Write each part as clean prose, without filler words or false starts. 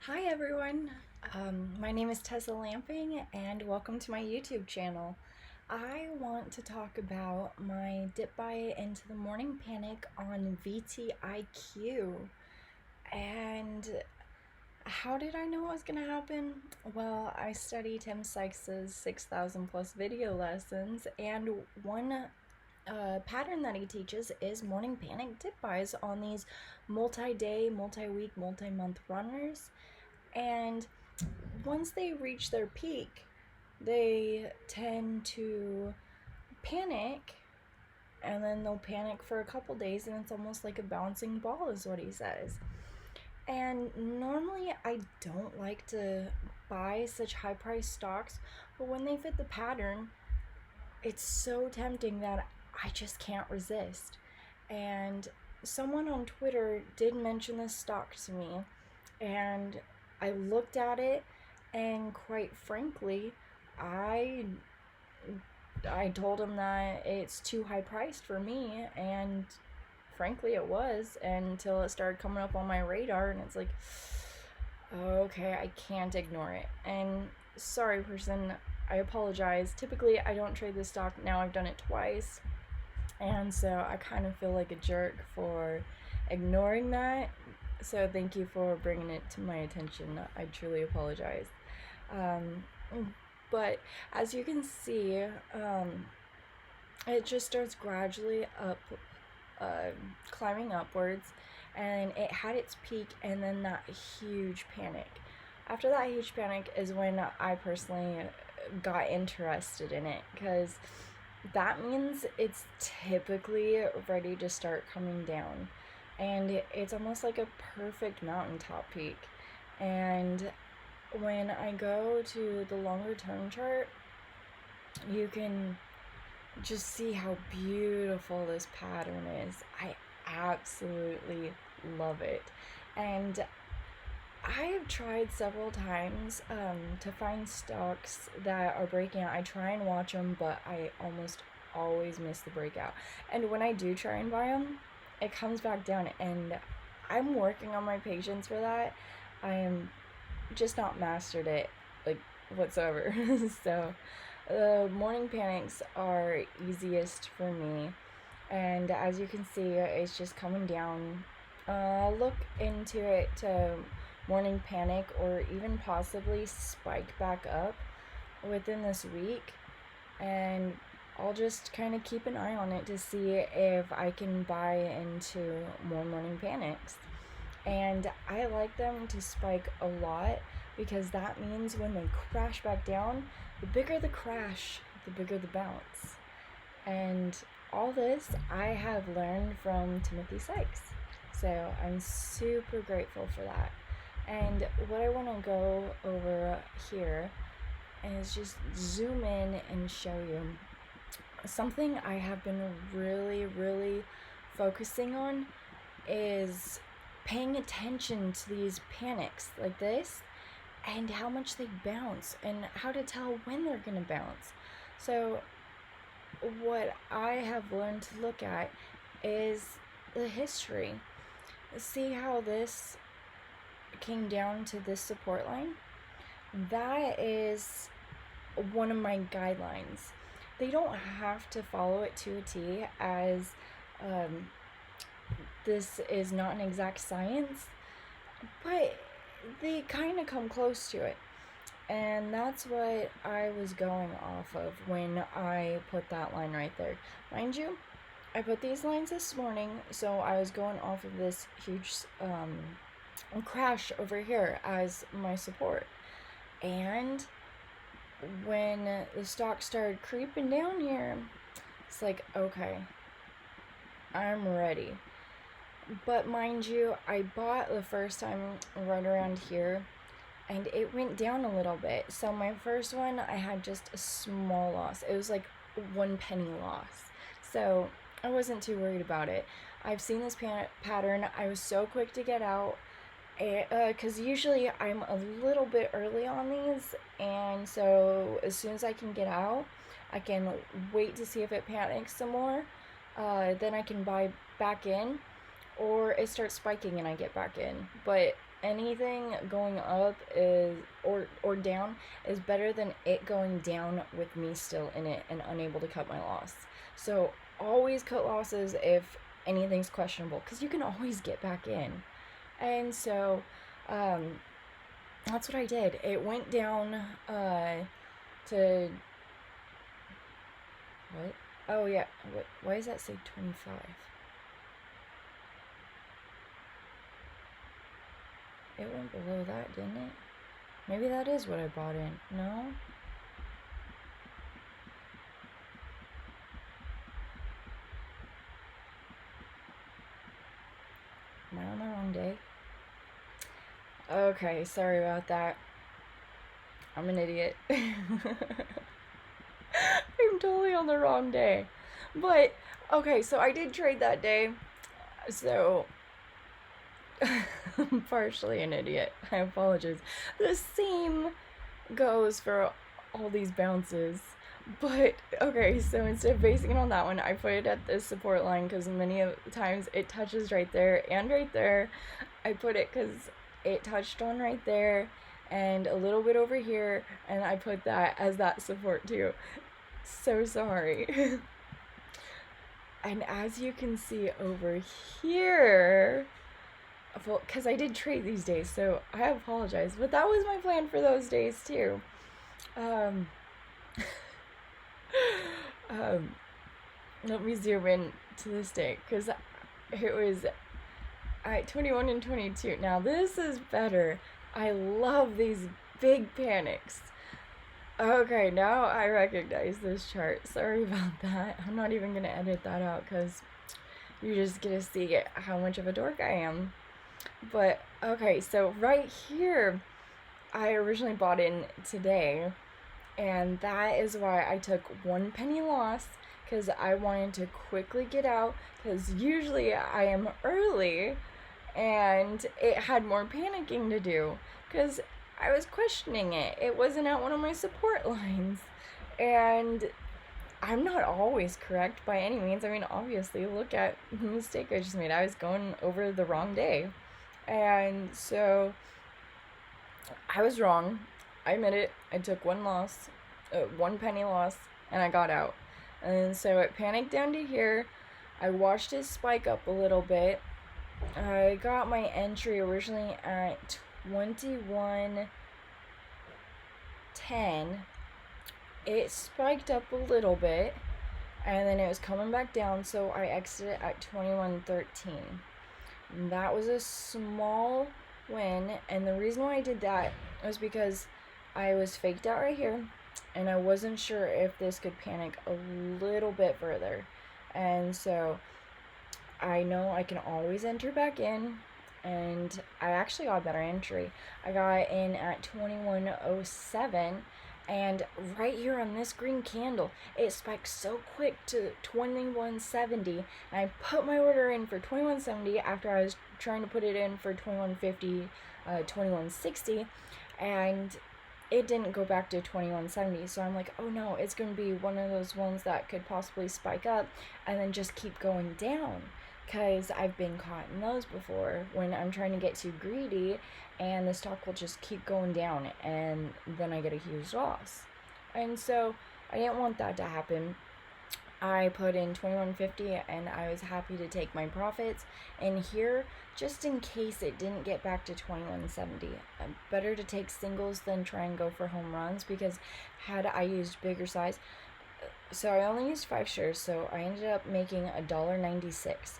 Hi everyone, my name is Tessa Lamping and welcome to my YouTube channel. I want to talk about my dip buy into the morning panic on VTIQ. And how did I know it was going to happen? Well, I studied Tim Sykes' 6,000 plus video lessons, and one pattern that he teaches is morning panic dip buys on these multi-day, multi-week, multi-month runners. And once they reach their peak, they tend to panic, and then they'll panic for a couple days, and it's almost like a bouncing ball, is what he says. And normally, I don't like to buy such high priced stocks, but when they fit the pattern, it's so tempting that I just can't resist. And someone on Twitter did mention this stock to me, and I looked at it, and quite frankly, I I told him that it's too high priced for me, and frankly it was, until it started coming up on my radar, and it's like, okay, I can't ignore it. And sorry, person, I apologize. Typically, I don't trade this stock. Now I've done it twice, and so I kind of feel like a jerk for ignoring that. So thank you for bringing it to my attention. I truly apologize. Um, but as you can see, it just starts gradually uh, climbing upwards, and it had its peak, and then that huge panic. After that huge panic is when I personally got interested in it, because that means it's typically ready to start coming down, and it's almost like a perfect mountaintop peak. And when I go to the longer term chart, you can just see how beautiful this pattern is. I absolutely love it. And I have tried several times to find stocks that are breaking out. I try and watch them, but I almost always miss the breakout. And when I do try and buy them, it comes back down, and I'm working on my patience for that. I am just not mastered it, like, whatsoever. So morning panics are easiest for me, and as you can see, it's just coming down. Look into it to morning panic, or even possibly spike back up within this week, and I'll just kind of keep an eye on it to see if I can buy into more morning panics. And I like them to spike a lot, because that means when they crash back down, the bigger the crash, the bigger the bounce. And all this I have learned from Timothy Sykes. So I'm super grateful for that. And what I want to go over here is just zoom in and show you something I have been really focusing on, is paying attention to these panics like this, and how much they bounce, and how to tell when they're gonna bounce. So what I have learned to look at is the history. See how this came down to this support line? That is one of my guidelines. They don't have to follow it to a T, as um, this is not an exact science, but they kind of come close to it. And that's what I was going off of when I put that line right there. Mind you, I put these lines this morning, so I was going off of this huge crash over here as my support. And when the stock started creeping down here, it's like, okay, I'm ready. But mind you, I bought the first time right around here, and it went down a little bit. So my first one, I had just a small loss. It was like 1 penny loss. So I wasn't too worried about it. I've seen this pattern. I was so quick to get out, because usually I'm a little bit early on these, and so as soon as I can get out, I can wait to see if it panics some more. Then I can buy back in, or it starts spiking and I get back in. But anything going up is or down is better than it going down with me still in it and unable to cut my loss. So always cut losses if anything's questionable, because you can always get back in. And so that's what I did. It went down to what? Oh yeah. What? Why does that say 25? It went below that, didn't it? Maybe that is what I bought in. No? Am I on the wrong day? Okay, sorry about that. I'm an idiot. I'm totally on the wrong day. But, okay, so I did trade that day. So, I'm partially an idiot. I apologize. The same goes for all these bounces. But, okay, so instead of basing it on that one, I put it at the support line because many of the times it touches right there and right there. I put it because it touched on right there and a little bit over here, and I put that as that support too. So sorry. And as you can see over here, well, because I did trade these days, so I apologize, but that was my plan for those days too. Let me zoom in to this day, because it was at 21 and 22. Now this is better. I love these big panics. Okay, now I recognize this chart. Sorry about that. I'm not even gonna edit that out because you're just gonna see how much of a dork I am. But okay, so right here I originally bought in today, and that is why I took 1 penny loss, because I wanted to quickly get out, because usually I am early and it had more panicking to do because I was questioning it. It wasn't at one of my support lines, and I'm not always correct by any means. I mean, obviously, look at the mistake I just made. I was going over the wrong day, and so I was wrong. I admit it. I took 1 loss, 1 penny loss, and I got out. And so it panicked down to here. I watched it spike up a little bit. I got my entry originally at 21.10. It spiked up a little bit, and then it was coming back down, so I exited at 21.13. That was a small win, and the reason why I did that was because I was faked out right here, and I wasn't sure if this could panic a little bit further. And so I know I can always enter back in, and I actually got a better entry. I got in at 21.07, and right here on this green candle, it spiked so quick to 21.70, and I put my order in for 21.70 after I was trying to put it in for 21.50, 21.60, and it didn't go back to 21.70, so I'm like, oh no, it's going to be one of those ones that could possibly spike up and then just keep going down, because I've been caught in those before when I'm trying to get too greedy and the stock will just keep going down and then I get a huge loss. And so I didn't want that to happen. I put in 21.50 and I was happy to take my profits in here just in case it didn't get back to 21.70. Better to take singles than try and go for home runs, because had I used bigger size, so I only used 5 shares, so I ended up making $1.96.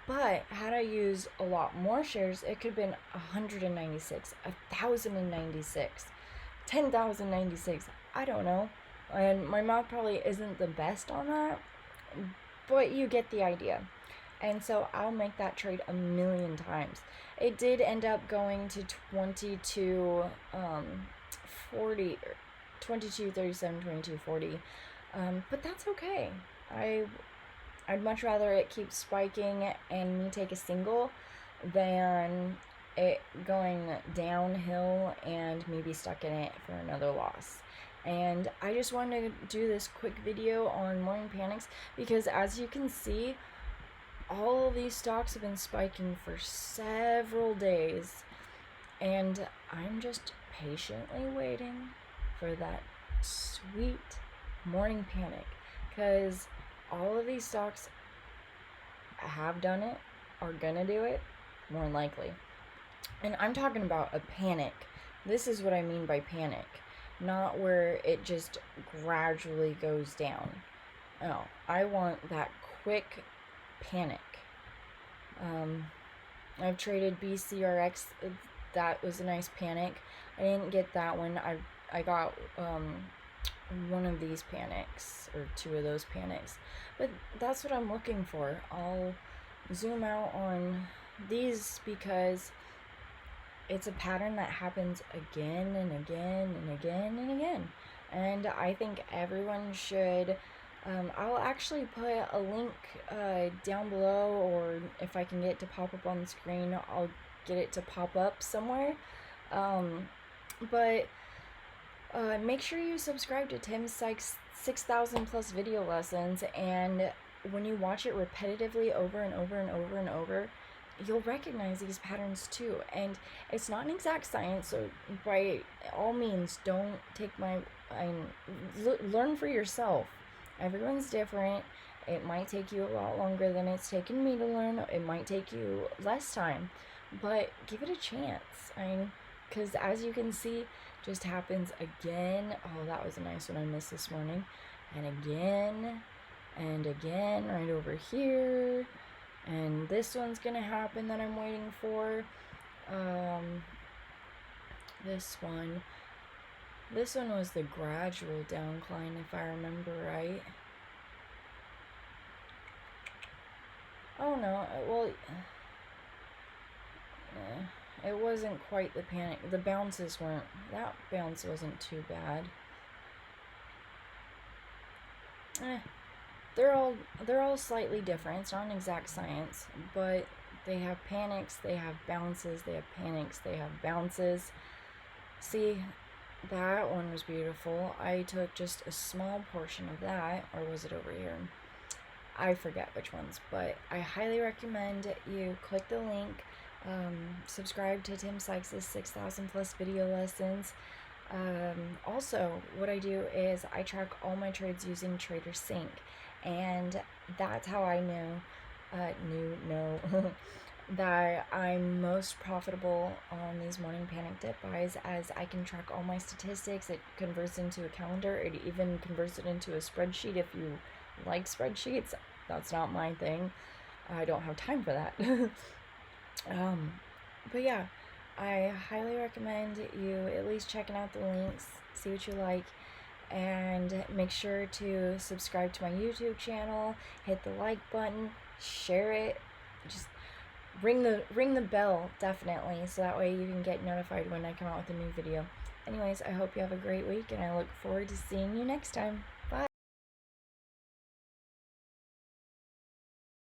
But had I used a lot more shares, it could have been 196, 1,096, 10,096. I don't know. And my math probably isn't the best on that, but you get the idea. And so I'll make that trade a million times. It did end up going to 22.40, 22.37, 22.40. But that's okay. I'd much rather it keep spiking and me take a single than it going downhill and me be stuck in it for another loss. And I just wanted to do this quick video on morning panics because, as you can see, all of these stocks have been spiking for several days, and I'm just patiently waiting for that sweet morning panic, because all of these stocks have done it, are gonna do it, more than likely. And I'm talking about a panic. This is what I mean by panic, not where it just gradually goes down. No, I want that quick panic. I've traded BCRX. That was a nice panic. I didn't get that one. I got one of these panics, or two of those panics. But that's what I'm looking for. I'll zoom out on these because it's a pattern that happens again and again and again and again. And I think everyone should. I'll actually put a link down below, or if I can get it to pop up on the screen, I'll get it to pop up somewhere. But make sure you subscribe to Tim Sykes' 6,000 plus video lessons, and when you watch it repetitively over and over and over and over, you'll recognize these patterns too. And it's not an exact science, so by all means, don't take learn for yourself. Everyone's different. It might take you a lot longer than it's taken me to learn. It might take you less time, but give it a chance. Because as you can see, just happens again. Oh, that was a nice one I missed this morning. And again, right over here. And this one's gonna happen that I'm waiting for. This one was the gradual downcline, if I remember right. Oh no, well, it wasn't quite the panic. The bounces weren't, that bounce wasn't too bad. They're all slightly different. It's not an exact science, but they have panics, they have bounces, they have panics, they have bounces. See, that one was beautiful. I took just a small portion of that, or was it over here? I forget which ones, but I highly recommend you click the link, subscribe to Tim Sykes' 6,000 plus video lessons. Also, what I do is I track all my trades using Trader Sync, and that's how I know that I'm most profitable on these morning panic dip buys, as I can track all my statistics. It converts into a calendar. It even converts it into a spreadsheet if you like spreadsheets. That's not my thing. I don't have time for that. But yeah, I highly recommend you at least checking out the links, see what you like, and make sure to subscribe to my YouTube channel, hit the like button, share it, just ring the bell, definitely, so that way you can get notified when I come out with a new video. Anyways, I hope you have a great week, and I look forward to seeing you next time.